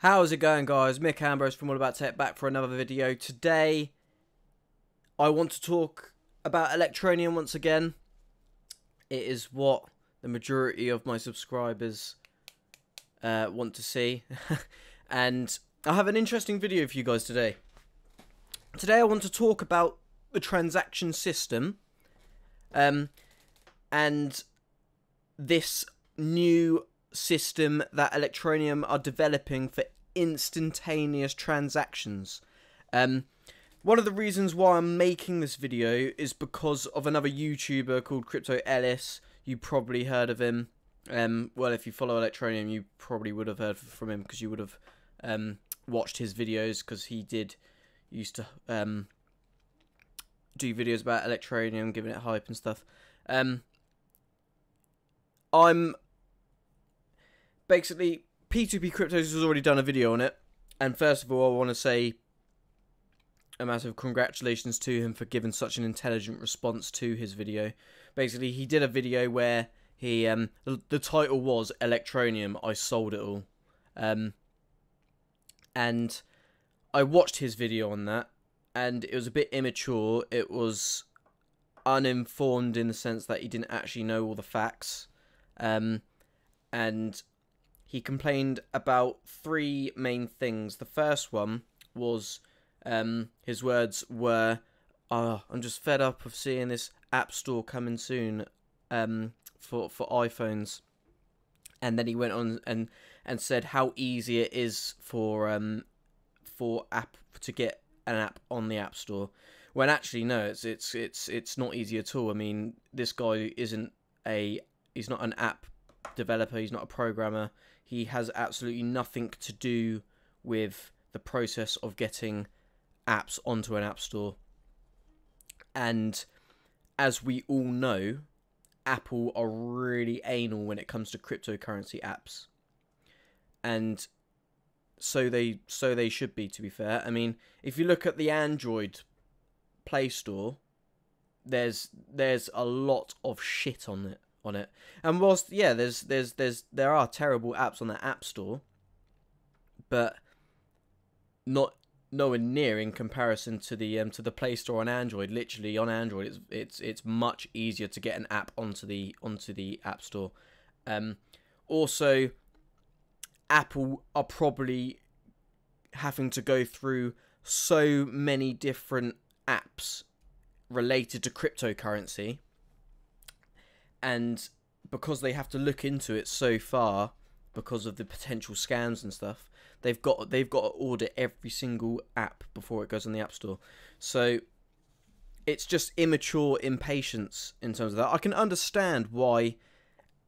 How's it going, guys? Mick Ambrose from All About Tech back for another video. Today I want to talk about Electroneum once again. It is what the majority of my subscribers want to see. And I have an interesting video for you guys today. Today I want to talk about the transaction system and this new system that Electroneum are developing for instantaneous transactions. One of the reasons why I'm making this video is because of another YouTuber called Crypto Ellis. You probably heard of him. Well, if you follow Electroneum, you probably would have heard from him because you would have watched his videos, because he used to do videos about Electroneum, giving it hype and stuff. Basically, P2P Cryptos has already done a video on it, and first of all I want to say a massive congratulations to him for giving such an intelligent response to his video. Basically, he did a video where he the title was Electroneum, I sold it all, and I watched his video on that, and it was a bit immature. It was uninformed in the sense that he didn't actually know all the facts, and he complained about three main things. The first one was, his words were, I'm just fed up of seeing this app store coming soon for iPhones. And then he went on and said how easy it is for app to get an app on the App Store. When actually no, it's not easy at all. I mean, this guy he's not an app developer, he's not a programmer. He has absolutely nothing to do with the process of getting apps onto an app store. And as we all know, Apple are really anal when it comes to cryptocurrency apps. And so they should be, to be fair. I mean, if you look at the Android Play Store, there's a lot of shit on it. And whilst there are terrible apps on the App Store, but nowhere near in comparison to the Play Store on Android. Literally on Android, it's much easier to get an app onto the App Store. Also, Apple are probably having to go through so many different apps related to cryptocurrency, and because they have to look into it so far because of the potential scams and stuff, they've got to audit every single app before it goes on the App Store. So it's just immature impatience in terms of that. I can understand why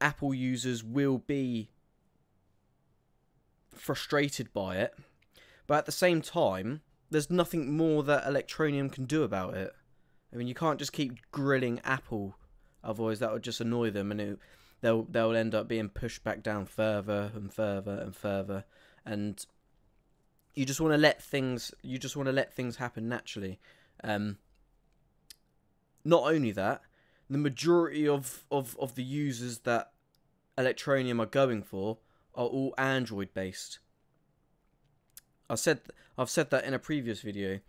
Apple users will be frustrated by it, but at the same time, there's nothing more that Electroneum can do about it. I mean, you can't just keep grilling Apple, otherwise that would just annoy them, and they'll end up being pushed back down further and further and further. And you just want to let things happen naturally. Not only that, the majority of the users that Electroneum are going for are all Android based. I've said that in a previous video.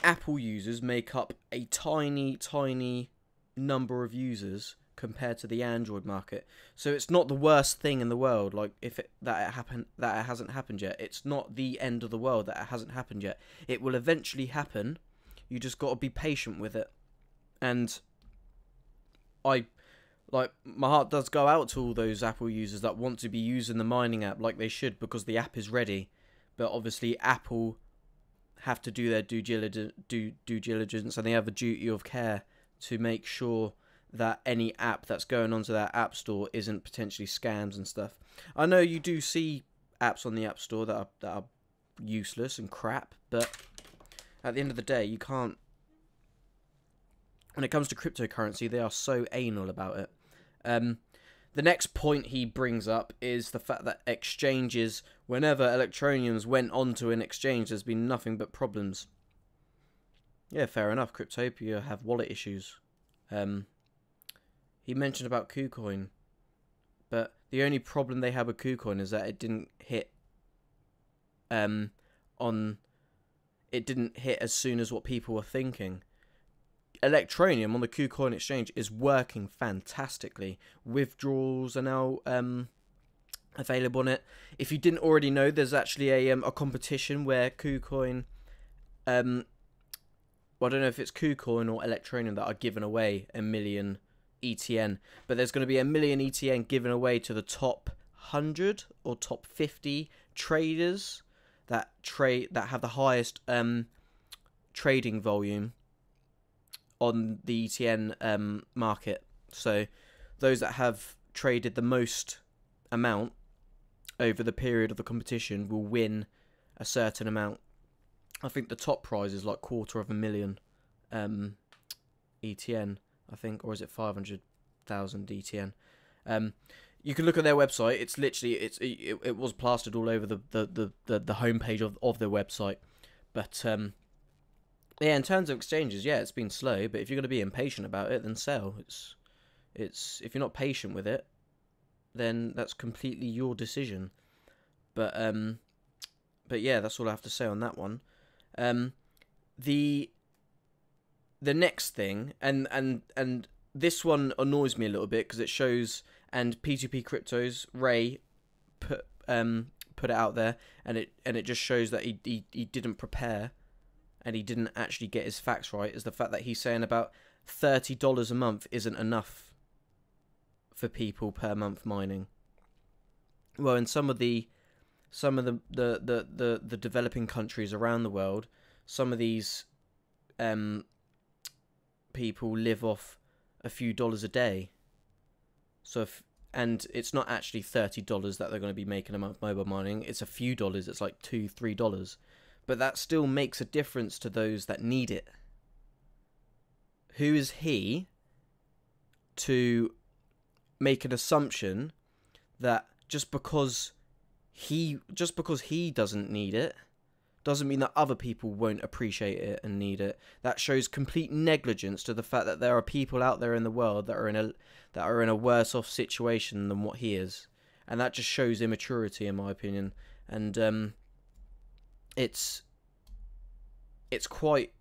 Apple users make up a tiny number of users compared to the Android market. So it's not the worst thing in the world. Like, that it hasn't happened yet. It's not the end of the world that it hasn't happened yet. It will eventually happen. You just got to be patient with it. And my heart does go out to all those Apple users that want to be using the mining app like they should, because the app is ready. But obviously Apple have to do their due diligence, and they have a duty of care to make sure that any app that's going onto that App Store isn't potentially scams and stuff. I know you do see apps on the App Store that are useless and crap, but at the end of the day, you can't. When it comes to cryptocurrency, they are so anal about it. The next point he brings up is the fact that exchanges, whenever Electroneums went onto an exchange, there's been nothing but problems. Yeah, fair enough. Cryptopia have wallet issues. He mentioned about KuCoin, but the only problem they have with KuCoin is that it didn't hit on it didn't hit as soon as what people were thinking. Electroneum on the KuCoin exchange is working fantastically. Withdrawals are now available on it. If you didn't already know, there's actually a competition where KuCoin, well, I don't know if it's KuCoin or Electroneum that are giving away 1 million ETN, but there's going to be 1 million ETN given away to the top 100 or top 50 traders that have the highest trading volume on the ETN market. So those that have traded the most amount over the period of the competition will win a certain amount. I think the top prize is like 250,000 ETN, I think, or is it 500,000 ETN? You can look at their website. It's literally it was plastered all over the homepage of their website. But yeah, in terms of exchanges, yeah, it's been slow. But if you're going to be impatient about it, then sell. It's if you're not patient with it, then that's completely your decision. But yeah, that's all I have to say on that one. The next thing, and this one annoys me a little bit because it shows, and P2P Cryptos, Ray put it out there, and it just shows that he didn't prepare, and he didn't actually get his facts right, is the fact that he's saying about $30 a month isn't enough for people per month mining. Well, in some of the developing countries around the world, some of these people live off a few dollars a day. So and it's not actually $30 that they're going to be making a month mobile mining. It's a few dollars. It's like $2-3. But that still makes a difference to those that need it. Who is he to make an assumption that just because he doesn't need it doesn't mean that other people won't appreciate it and need it? That shows complete negligence to the fact that there are people out there in the world that are in a worse off situation than what he is, and that just shows immaturity, in my opinion. And it's quite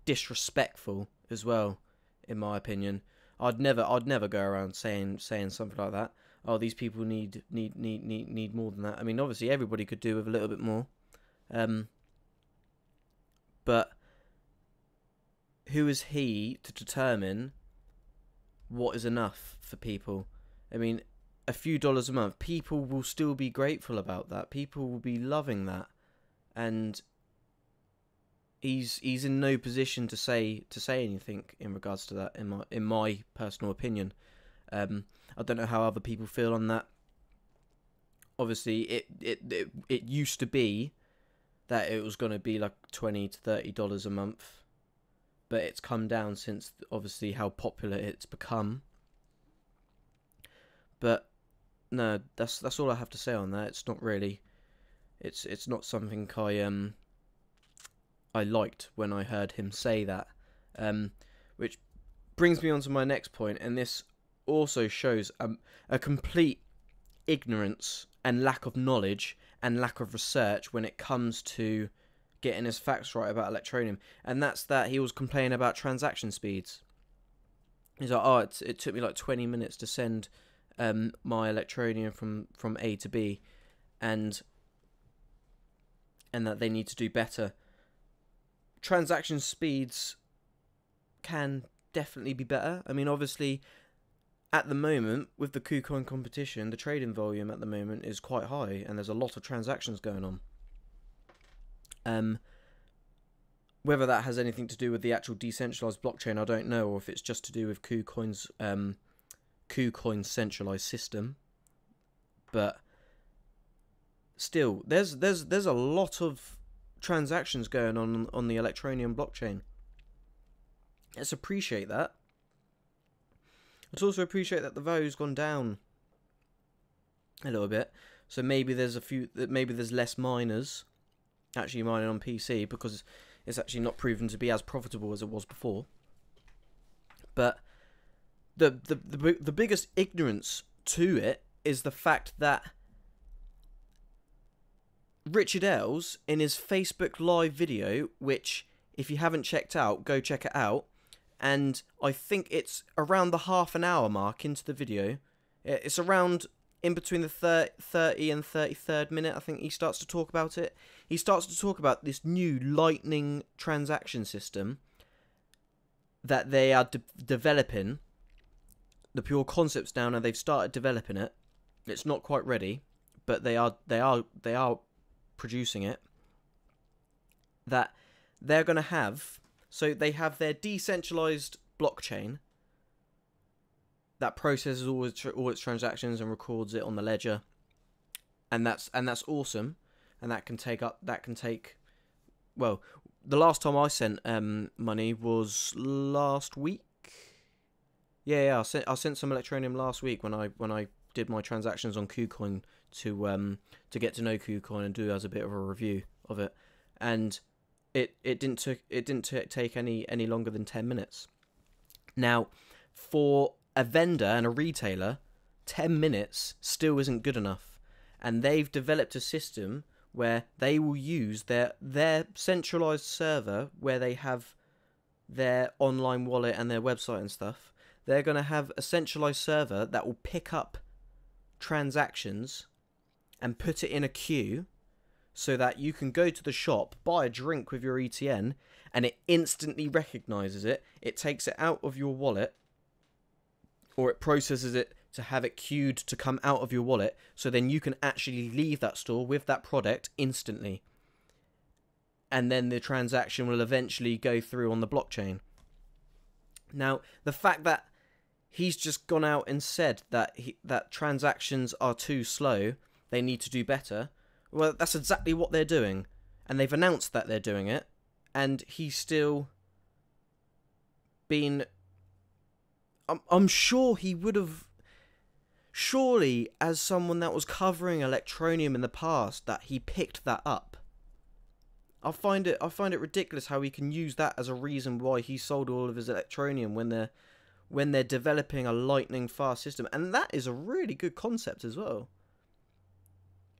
disrespectful as well, in my opinion. I'd never go around saying something like that. Oh, these people need more than that. I mean, obviously everybody could do with a little bit more. But who is he to determine what is enough for people? I mean, a few dollars a month, people will still be grateful about that. People will be loving that, and he's in no position to say anything in regards to that. In my personal opinion, I don't know how other people feel on that. Obviously, it used to be that it was going to be like $20 to $30 a month, but it's come down since obviously how popular it's become. But no, that's all I have to say on that. It's not really, it's not something I liked when I heard him say that, which brings me on to my next point, and this also shows a complete ignorance and lack of knowledge and lack of research when it comes to getting his facts right about Electroneum. And that's that he was complaining about transaction speeds. He's like, oh, it took me like 20 minutes to send my Electroneum from A to B, and that they need to do better. Transaction speeds can definitely be better. I mean, obviously, at the moment, with the KuCoin competition, the trading volume at the moment is quite high, and there's a lot of transactions going on. Whether that has anything to do with the actual decentralized blockchain, I don't know, or if it's just to do with KuCoin's centralized system. But still, there's a lot of transactions going on the Electroneum blockchain. Let's appreciate that. Let's also appreciate that the value's gone down a little bit. So maybe there's less miners actually mining on PC because it's actually not proven to be as profitable as it was before. But the biggest ignorance to it is the fact that Richard Ellis, in his Facebook Live video, which, if you haven't checked out, go check it out, and I think it's around the half an hour mark into the video. It's around in between the 30 and 33rd minute, I think he starts to talk about it. He starts to talk about this new Lightning transaction system that they are developing. The pure concept's down and they've started developing it. It's not quite ready, but they are producing it. That they're going to have, so they have their decentralized blockchain that processes all its transactions and records it on the ledger, and that's awesome, and that can take well, the last time I sent money was last week. Yeah, I sent some Electroneum last week when I did my transactions on KuCoin to get to know KuCoin and do as a bit of a review of it, and it didn't take any longer than 10 minutes. Now, for a vendor and a retailer, 10 minutes still isn't good enough, and they've developed a system where they will use their centralized server where they have their online wallet and their website and stuff. They're going to have a centralized server that will pick up transactions and put it in a queue so that you can go to the shop, buy a drink with your ETN, and it instantly recognizes it. It takes it out of your wallet, or it processes it to have it queued to come out of your wallet, so then you can actually leave that store with that product instantly. And then the transaction will eventually go through on the blockchain. Now, the fact that he's just gone out and said that that transactions are too slow, they need to do better, well, that's exactly what they're doing. And they've announced that they're doing it, and he's still been... I'm sure he would have... Surely, as someone that was covering Electroneum in the past, that he picked that up. I find it ridiculous how he can use that as a reason why he sold all of his Electroneum when they're developing a lightning fast system, and that is a really good concept as well.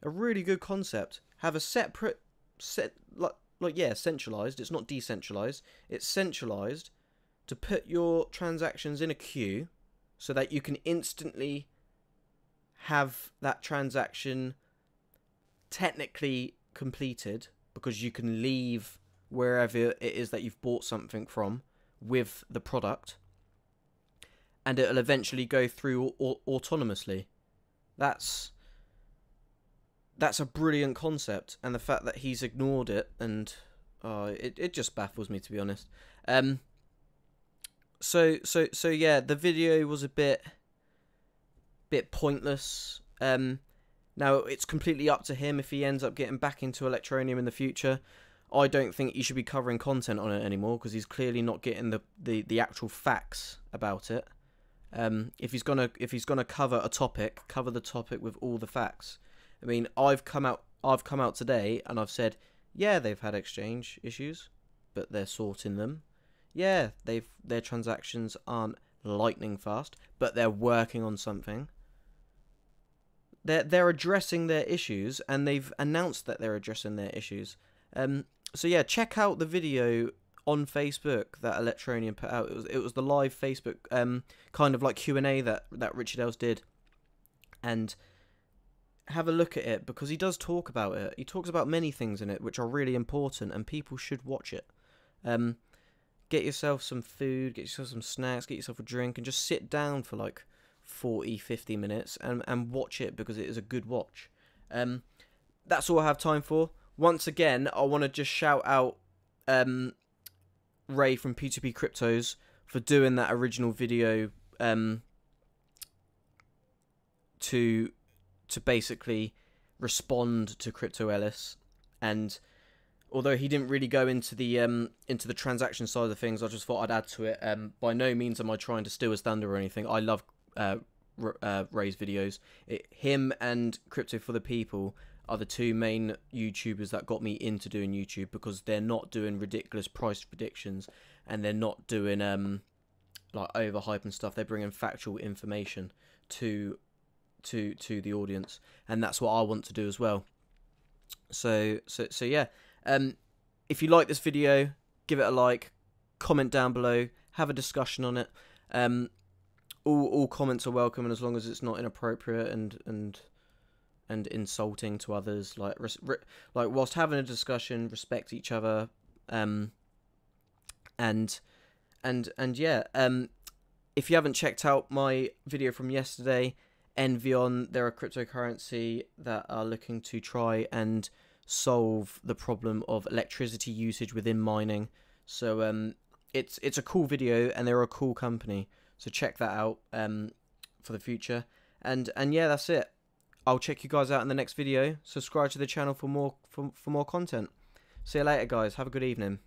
A really good concept. Have a centralized. It's not decentralized. It's centralized to put your transactions in a queue so that you can instantly have that transaction technically completed, because you can leave wherever it is that you've bought something from with the product, and it'll eventually go through autonomously. That's a brilliant concept, and the fact that he's ignored it, and it just baffles me, to be honest. So yeah, the video was a bit pointless. Now, it's completely up to him if he ends up getting back into Electroneum in the future. I don't think he should be covering content on it anymore, because he's clearly not getting the actual facts about it. If he's gonna cover a topic, cover the topic with all the facts. I mean, I've come out today and I've said, yeah, they've had exchange issues, but they're sorting them. Yeah, their transactions aren't lightning fast, but they're working on something. They're addressing their issues, and they've announced that they're addressing their issues. So yeah, check out the video on Facebook that Electroneum put out. It was the live Facebook kind of like Q&A that Richard Ellis did, and have a look at it, because he does talk about it. He talks about many things in it which are really important, and people should watch it. Get yourself some food, get yourself some snacks, get yourself a drink, and just sit down for like 40-50 minutes and watch it, because it is a good watch. That's all I have time for. Once again, I want to just shout out Ray from P2P Cryptos for doing that original video to basically respond to Crypto Ellis. And although he didn't really go into the transaction side of things, I just thought I'd add to it. By no means am I trying to steal his thunder or anything. I love Ray's videos. Him and Crypto for the People are the two main YouTubers that got me into doing YouTube, because they're not doing ridiculous price predictions, and they're not doing like overhype and stuff. They're bringing factual information to the audience, and that's what I want to do as well. So yeah. If you like this video, give it a like, comment down below, have a discussion on it. All comments are welcome, and as long as it's not inappropriate and insulting to others, like whilst having a discussion, respect each other. And yeah. If you haven't checked out my video from yesterday, Envion, they're a cryptocurrency that are looking to try and solve the problem of electricity usage within mining. So it's a cool video, and they're a cool company. So check that out for the future. And yeah, that's it. I'll check you guys out in the next video. Subscribe to the channel for more content. See you later, guys. Have a good evening.